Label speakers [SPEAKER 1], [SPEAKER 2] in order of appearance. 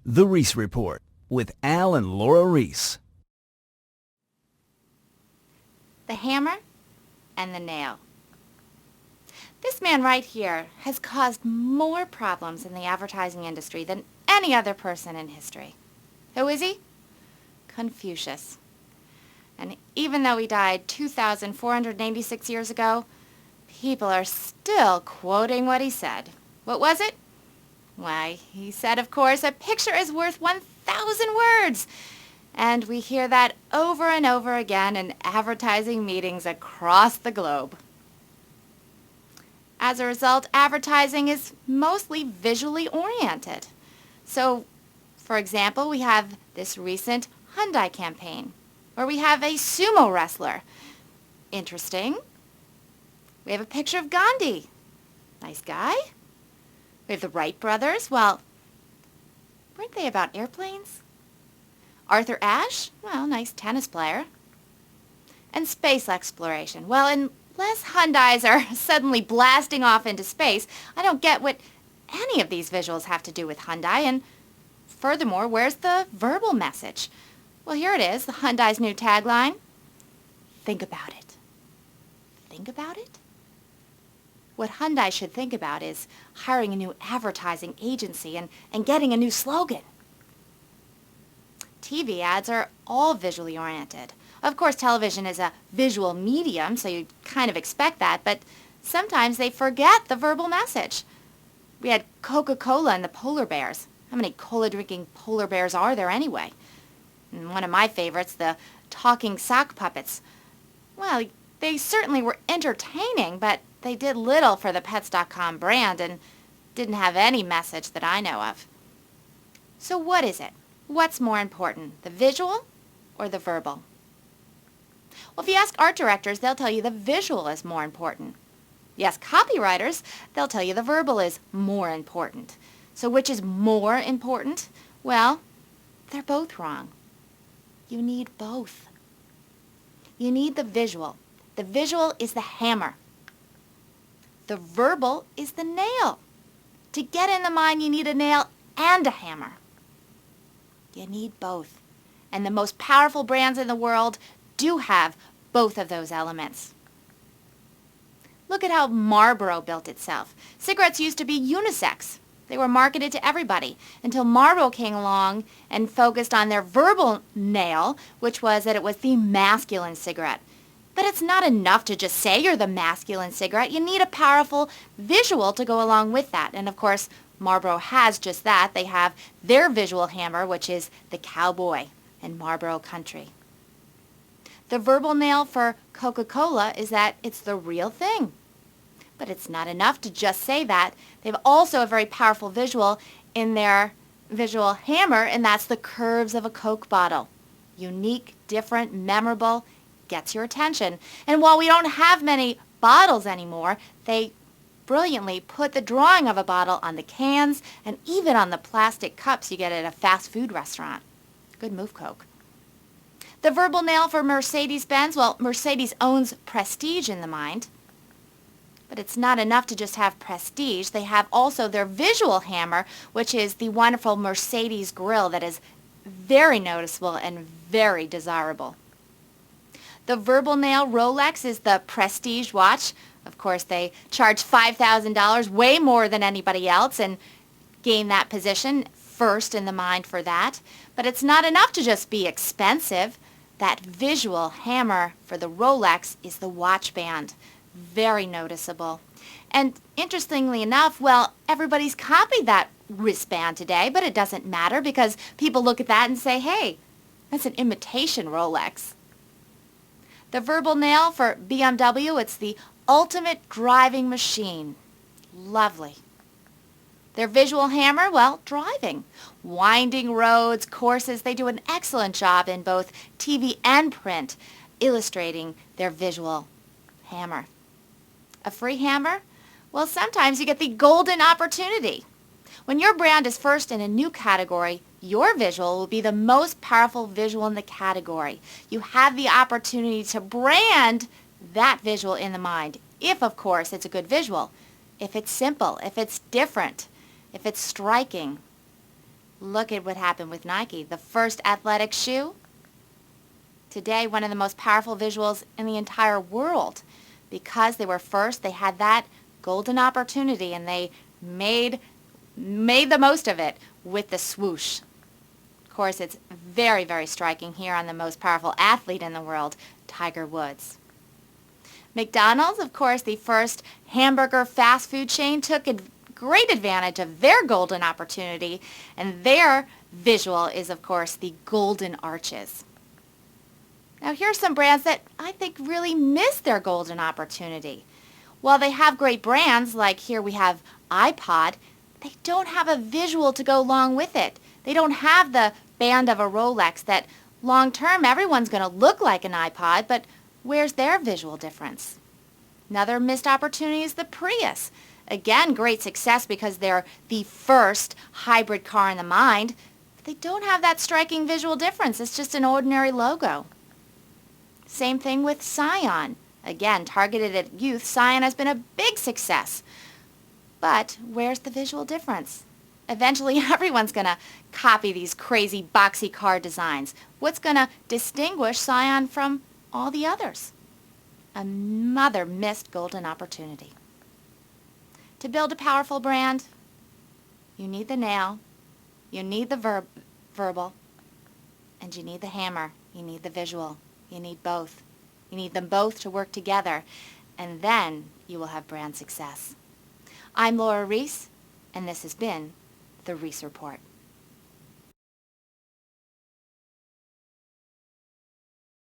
[SPEAKER 1] The Ries Report with Al and Laura Ries.
[SPEAKER 2] The hammer and the nail. This man right here has caused more problems in the advertising industry than any other person in history. Who is he? Confucius. And even though he died 2,486 years ago, people are still quoting what he said. What was it? Why, he said, of course, a picture is worth 1,000 words. And we hear that over and over again in advertising meetings across the globe. As a result, advertising is mostly visually oriented. So, for example, we have this recent Hyundai campaign, where we have a sumo wrestler. Interesting. We have a picture of Gandhi. Nice guy. We have the Wright brothers. Well, weren't they about airplanes? Arthur Ashe? Well, nice tennis player. And space exploration. Well, unless Hyundais are suddenly blasting off into space, I don't get what any of these visuals have to do with Hyundai. And furthermore, where's the verbal message? Well, here it is, the Hyundai's new tagline. Think about it. Think about it? What Hyundai should think about is hiring a new advertising agency and getting a new slogan. TV ads are all visually oriented. Of course, television is a visual medium, so you kind of expect that, but sometimes they forget the verbal message. We had Coca-Cola and the polar bears. How many cola-drinking polar bears are there anyway? And one of my favorites, the talking sock puppets. Well, they certainly were entertaining, but they did little for the Pets.com brand and didn't have any message that I know of. So what is it? What's more important, the visual or the verbal? Well, if you ask art directors, they'll tell you the visual is more important. You ask copywriters, they'll tell you the verbal is more important. So which is more important? Well, they're both wrong. You need both. You need the visual. The visual is the hammer. The verbal is the nail. To get in the mind, you need a nail and a hammer. You need both. And the most powerful brands in the world do have both of those elements. Look at how Marlboro built itself. Cigarettes used to be unisex. They were marketed to everybody until Marlboro came along and focused on their verbal nail, which was that it was the masculine cigarette. But it's not enough to just say you're the masculine cigarette. You need a powerful visual to go along with that. And of course, Marlboro has just that. They have their visual hammer, which is the cowboy in Marlboro country. The verbal nail for Coca-Cola is that it's the real thing. But it's not enough to just say that. They have also a very powerful visual in their visual hammer, and that's the curves of a Coke bottle. Unique, different, memorable, gets your attention. And while we don't have many bottles anymore, they brilliantly put the drawing of a bottle on the cans and even on the plastic cups you get at a fast food restaurant. Good move, Coke. The verbal nail for Mercedes-Benz, well, Mercedes owns prestige in the mind. But it's not enough to just have prestige. They have also their visual hammer, which is the wonderful Mercedes grille that is very noticeable and very desirable. The verbal nail Rolex is the prestige watch. Of course, they charge $5,000, way more than anybody else, and gain that position first in the mind for that. But it's not enough to just be expensive. That visual hammer for the Rolex is the watch band. Very noticeable. And interestingly enough, well, everybody's copied that wristband today, but it doesn't matter because people look at that and say, hey, that's an imitation Rolex. The verbal nail for BMW, it's the ultimate driving machine. Lovely. Their visual hammer, well, driving. Winding roads, courses, they do an excellent job in both TV and print, illustrating their visual hammer. A free hammer? Well, sometimes you get the golden opportunity. When your brand is first in a new category, your visual will be the most powerful visual in the category. You have the opportunity to brand that visual in the mind, if, of course, it's a good visual, if it's simple, if it's different, if it's striking. Look at what happened with Nike, the first athletic shoe. Today, one of the most powerful visuals in the entire world. Because they were first, they had that golden opportunity and they made the most of it with the swoosh. Of course, it's very, very striking here on the most powerful athlete in the world, Tiger Woods. McDonald's, of course, the first hamburger fast food chain, took great advantage of their golden opportunity, and their visual is, of course, the golden arches. Now, here are some brands that I think really missed their golden opportunity. While they have great brands, like here we have iPod, they don't have a visual to go along with it. They don't have the band of a Rolex that long-term everyone's going to look like an iPod, but where's their visual difference? Another missed opportunity is the Prius. Again, great success because they're the first hybrid car in the mind, but they don't have that striking visual difference. It's just an ordinary logo. Same thing with Scion. Again, targeted at youth, Scion has been a big success. But where's the visual difference? Eventually, everyone's going to copy these crazy boxy car designs. What's going to distinguish Scion from all the others? Another missed golden opportunity. To build a powerful brand, you need the nail, you need the verbal, and you need the hammer. You need the visual. You need both. You need them both to work together, and then you will have brand success. I'm Laura Ries, and this has been the Ries Report.